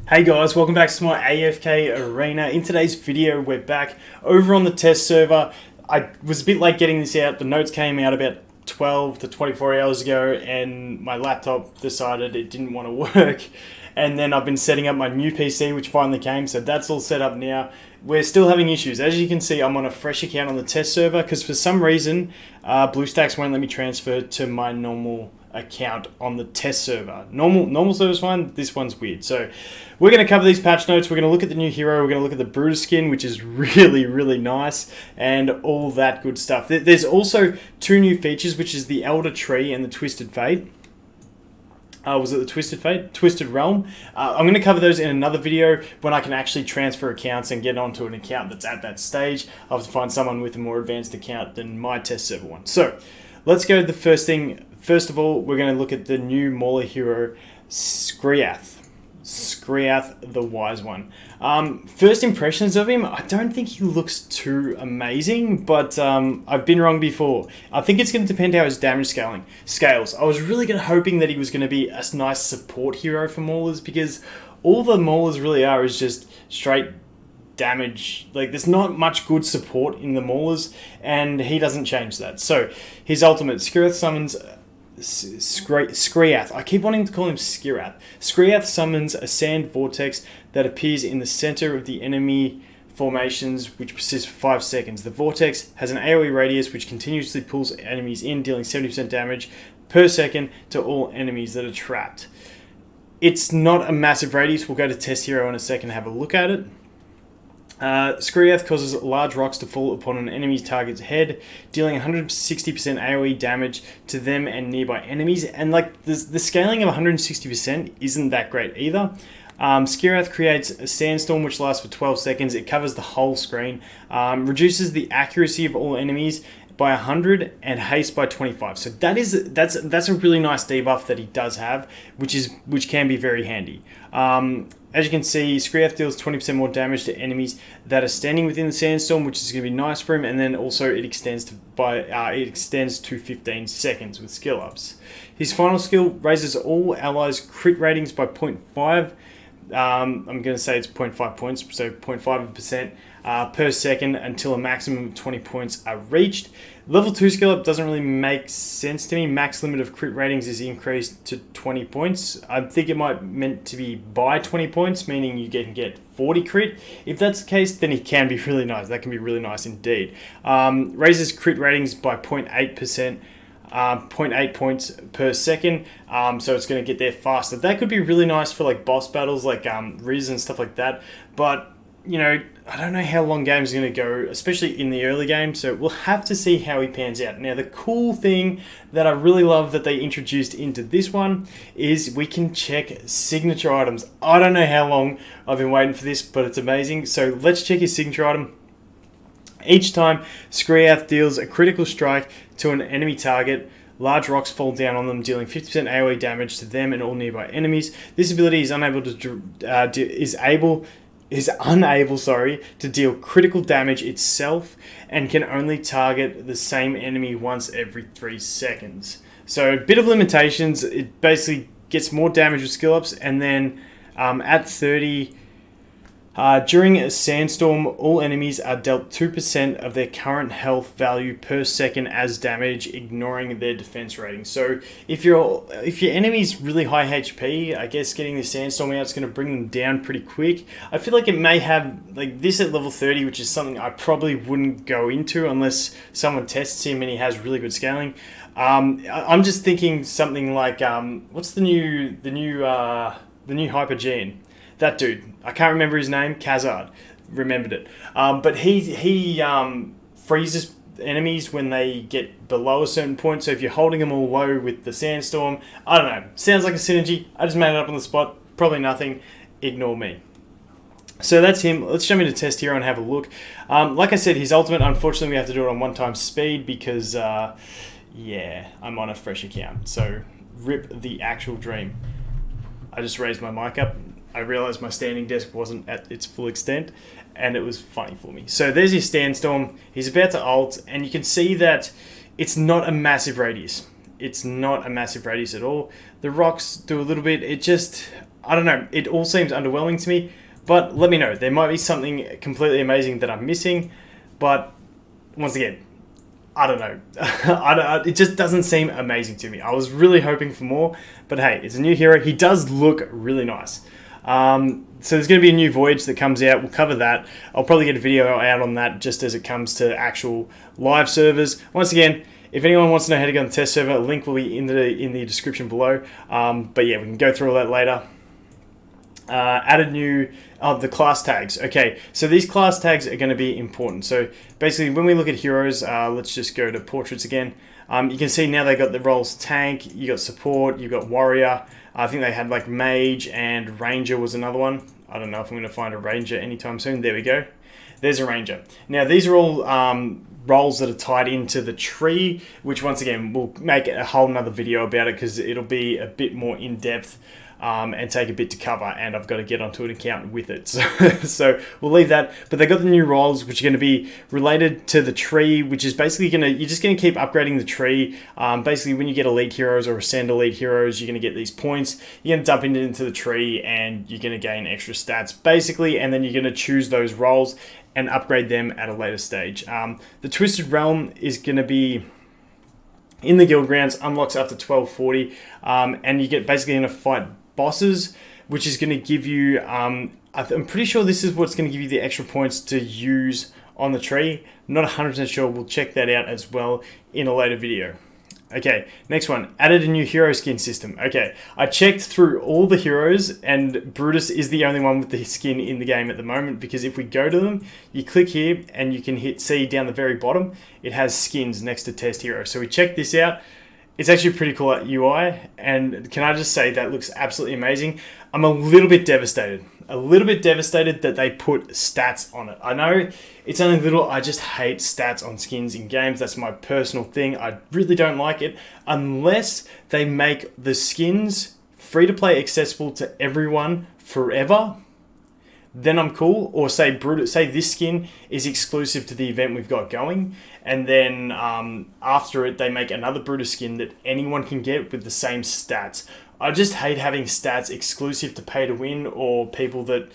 Hey guys, welcome back to my AFK Arena. In today's video, we're back over on the test server. I was a bit late getting this out. The notes came out about 12 to 24 hours ago and my laptop decided it didn't want to work. And then I've been setting up my new PC, which finally came, so that's all set up now. We're still having issues. As you can see, I'm on a fresh account on the test server because for some reason, BlueStacks won't let me transfer to my normal account on the test server. Normal server's fine, this one's weird. So we're going to cover these patch notes, we're going to look at the new hero, we're going to look at the Brutus skin, which is really nice, and all that good stuff. There's also two new features, which is the Elder Tree and the Twisted Fate. Was it the Twisted Fate? Twisted Realm. I'm going to cover those in another video when I can actually transfer accounts and get onto an account that's at that stage. I'll have to find someone with a more advanced account than my test server one. So let's go to the first thing. First of all, we're going to look at the new Mauler hero, Skriath. Skriath the Wise One. First impressions of him, I don't think he looks too amazing, but I've been wrong before. I think it's going to depend how his damage scales. I was really hoping that he was going to be a nice support hero for Maulers, because all the Maulers really are is just straight damage. Like, there's not much good support in the Maulers, and he doesn't change that. So his ultimate, Skriath summons Skriath. I keep wanting to call him Skriath. Skriath summons a sand vortex that appears in the center of the enemy formations, which persists for 5 seconds. The vortex has an AoE radius which continuously pulls enemies in, dealing 70% damage per second to all enemies that are trapped. It's not a massive radius. We'll go to test hero in a second and have a look at it. Skriath causes large rocks to fall upon an enemy's target's head, dealing 160% AoE damage to them and nearby enemies. And like the scaling of 160% isn't that great either. Skriath creates a sandstorm which lasts for 12 seconds. It covers the whole screen, reduces the accuracy of all enemies by 100 and haste by 25. So that's a really nice debuff that he does have, which can be very handy. As you can see, Skriath deals 20% more damage to enemies that are standing within the sandstorm, which is going to be nice for him. And then also it extends to 15 seconds with skill ups. His final skill raises all allies' crit ratings by 0.5. I'm going to say it's 0.5 points, so 0.5% per second until a maximum of 20 points are reached. Level 2 skill up doesn't really make sense to me. Max limit of crit ratings is increased to 20 points. I think it might meant to be by 20 points, meaning you can get 40 crit. If that's the case, then it can be really nice. That can be really nice indeed. Raises crit ratings by 0.8%. 0.8 points per second, so it's going to get there faster. That could be really nice for like boss battles, like Riz and stuff like that, but you know, I don't know how long games are going to go, especially in the early game, so we'll have to see how he pans out. Now, the cool thing that I really love that they introduced into this one is we can check signature items. I don't know how long I've been waiting for this, but it's amazing. So let's check his signature item. Each time Skriath deals a critical strike to an enemy target, large rocks fall down on them, dealing 50% AoE damage to them and all nearby enemies. This ability is unable to deal critical damage itself and can only target the same enemy once every 3 seconds. So a bit of limitations. It basically gets more damage with skill ups, and then at 30. During a sandstorm, all enemies are dealt 2% of their current health value per second as damage, ignoring their defense rating. So if your enemy's really high HP, I guess getting the sandstorm out is going to bring them down pretty quick. I feel like it may have like this at level 30, which is something I probably wouldn't go into unless someone tests him and he has really good scaling. I'm just thinking something like what's the new Hypergene? That dude, I can't remember his name. Khazard, remembered it. But he freezes enemies when they get below a certain point. So if you're holding them all low with the sandstorm, I don't know. Sounds like a synergy. I just made it up on the spot. Probably nothing. Ignore me. So that's him. Let's jump into test hero and have a look. Like I said, his ultimate, unfortunately, we have to do it on 1x speed because, yeah, I'm on a fresh account. So rip the actual dream. I just raised my mic up. I realized my standing desk wasn't at its full extent, and it was funny for me. So there's his sandstorm. He's about to ult, and you can see that it's not a massive radius. It's not a massive radius at all. The rocks do a little bit. It just, I don't know. It all seems underwhelming to me. But let me know. There might be something completely amazing that I'm missing. But once again, I don't know. It just doesn't seem amazing to me. I was really hoping for more. But hey, it's a new hero. He does look really nice. So there's going to be a new voyage that comes out. We'll cover that. I'll probably get a video out on that just as it comes to actual live servers. Once again, if anyone wants to know how to go on the test server, a link will be in the description below. But yeah, we can go through all that later. Added new the class tags. Okay, so these class tags are going to be important. So basically, when we look at heroes, let's just go to portraits again. You can see now they got the roles tank, you got support, you got warrior. I think they had like mage and ranger was another one. I don't know if I'm going to find a ranger anytime soon. There we go. There's a ranger. Now these are all roles that are tied into the tree, which once again we'll make a whole nother video about it because it'll be a bit more in depth. And take a bit to cover, and I've got to get onto an account with it. So we'll leave that. But they got the new roles, which are going to be related to the tree, which is basically you're just going to keep upgrading the tree. Basically, when you get elite heroes or ascend elite heroes, you're going to get these points. You're going to dump into the tree, and you're going to gain extra stats, basically, and then you're going to choose those roles and upgrade them at a later stage. The Twisted Realm is going to be in the guild grounds, unlocks after 1240, and you get basically going to fight bosses, which is going to give you, I'm pretty sure this is what's going to give you the extra points to use on the tree. Not 100% sure. We'll check that out as well in a later video. Okay, next one. Added a new hero skin system. Okay, I checked through all the heroes, and Brutus is the only one with the skin in the game at the moment, because if we go to them, you click here, and you can see down the very bottom, it has skins next to test hero. So we checked this out. It's actually pretty cool at UI, and can I just say that looks absolutely amazing. I'm a little bit devastated that they put stats on it. I know it's only little, I just hate stats on skins in games. That's my personal thing. I really don't like it unless they make the skins free to play, accessible to everyone forever. Then I'm cool. Or say this skin is exclusive to the event we've got going, and then after it they make another Brutus skin that anyone can get with the same stats. I just hate having stats exclusive to pay to win or people that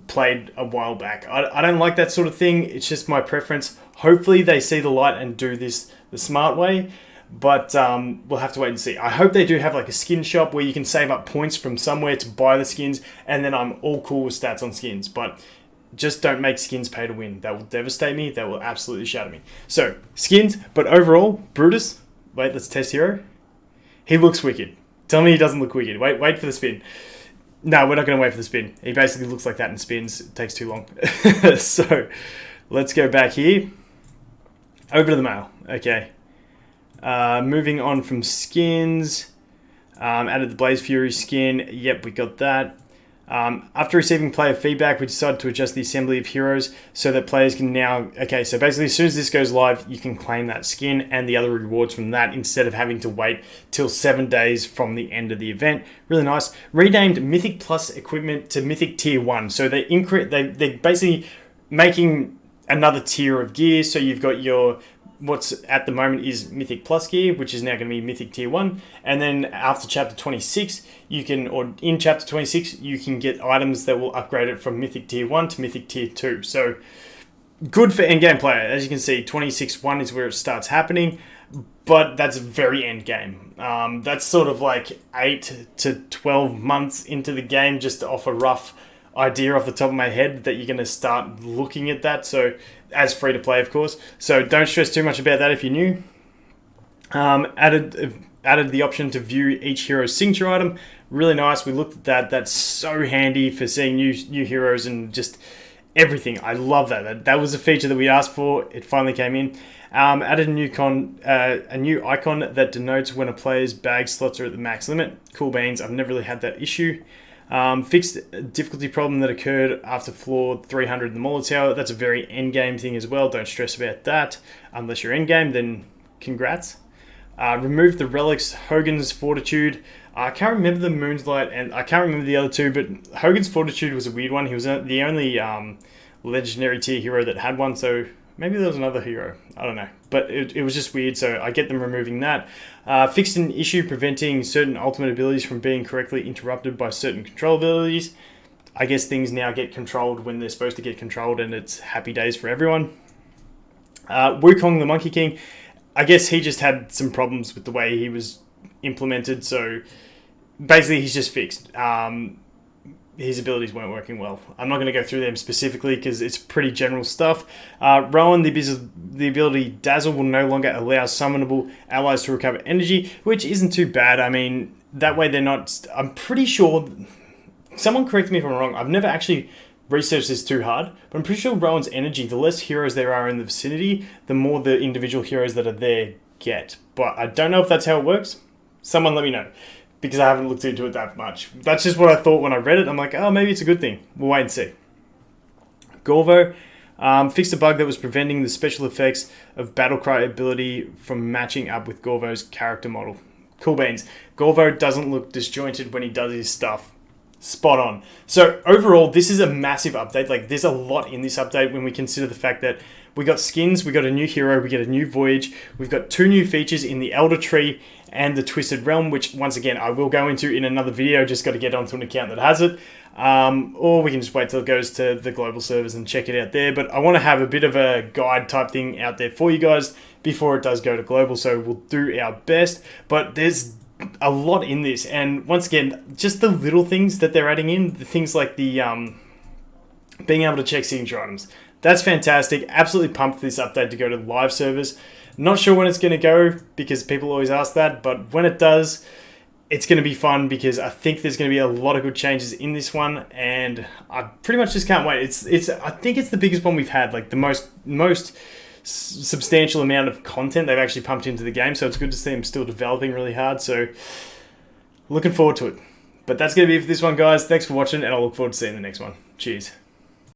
played a while back. I don't like that sort of thing. It's just my preference. Hopefully they see the light and do this the smart way. But we'll have to wait and see. I hope they do have like a skin shop where you can save up points from somewhere to buy the skins, and then I'm all cool with stats on skins. But just don't make skins pay to win. That will devastate me. That will absolutely shatter me. So, skins, but overall, Brutus, wait, let's test hero. He looks wicked. Tell me he doesn't look wicked. Wait for the spin. No, we're not going to wait for the spin. He basically looks like that and spins. It takes too long. So, let's go back here. Over to the mail. Okay. Moving on from skins, added the Blazefury skin. Yep, we got that. After receiving player feedback, we decided to adjust the assembly of heroes so that players can now... Okay, so basically as soon as this goes live, you can claim that skin and the other rewards from that instead of having to wait till 7 days from the end of the event. Really nice. Renamed Mythic Plus equipment to Mythic Tier 1. So they're basically making another tier of gear. So you've got your... What's at the moment is Mythic Plus gear, which is now going to be Mythic Tier 1. And then after Chapter 26, in Chapter 26, you can get items that will upgrade it from Mythic Tier 1 to Mythic Tier 2. So, good for endgame player. As you can see, 26.1 is where it starts happening, but that's very endgame. That's sort of like 8 to 12 months into the game, just off a rough idea off the top of my head that you're going to start looking at that. So, as free to play, of course. So don't stress too much about that if you're new. Added the option to view each hero's signature item. Really nice. We looked at that. That's so handy for seeing new heroes and just everything. I love that. That was a feature that we asked for. It finally came in. Added a new icon that denotes when a player's bag slots are at the max limit. Cool beans. I've never really had that issue. Fixed a difficulty problem that occurred after floor 300 in the Mauler Tower. That's a very endgame thing as well. Don't stress about that. Unless you're endgame, then congrats. Removed the relics, Hogan's Fortitude. I can't remember the Moonlight, and I can't remember the other two, but Hogan's Fortitude was a weird one. He was the only legendary tier hero that had one, so Maybe there was another hero. I don't know. But it was just weird, so I get them removing that. Fixed an issue preventing certain ultimate abilities from being correctly interrupted by certain control abilities. I guess things now get controlled when they're supposed to get controlled, and it's happy days for everyone. Wukong the Monkey King, I guess he just had some problems with the way he was implemented, so basically he's just fixed. His abilities weren't working well. I'm not going to go through them specifically because it's pretty general stuff. Rowan, the ability Dazzle will no longer allow summonable allies to recover energy, which isn't too bad. I mean, that way they're not... I'm pretty sure... Someone correct me if I'm wrong. I've never actually researched this too hard, but I'm pretty sure Rowan's energy, the less heroes there are in the vicinity, the more the individual heroes that are there get. But I don't know if that's how it works. Someone let me know, because I haven't looked into it that much. That's just what I thought when I read it. I'm like, oh, maybe it's a good thing. We'll wait and see. Gorvo fixed a bug that was preventing the special effects of Battlecry ability from matching up with Gorvo's character model. Cool beans. Gorvo doesn't look disjointed when he does his stuff. Spot on. So overall, this is a massive update. Like, there's a lot in this update when we consider the fact that we got skins, we got a new hero, we get a new voyage, we've got 2 new features in the Elder Tree and the Twisted Realm, which once again I will go into in another video. Just got to get onto an account that has it, or we can just wait till it goes to the global servers and check it out there. But I want to have a bit of a guide type thing out there for you guys before it does go to global, so we'll do our best. But there's a lot in this, and once again, just the little things that they're adding in, the things like the being able to check signature items. That's fantastic. Absolutely pumped for this update to go to live servers. Not sure when it's going to go, because people always ask that, but when it does, it's going to be fun, because I think there's going to be a lot of good changes in this one, and I pretty much just can't wait. I think it's the biggest one we've had, like the most substantial amount of content they've actually pumped into the game, so it's good to see them still developing really hard, so looking forward to it. But that's going to be it for this one, guys. Thanks for watching, and I'll look forward to seeing the next one. Cheers.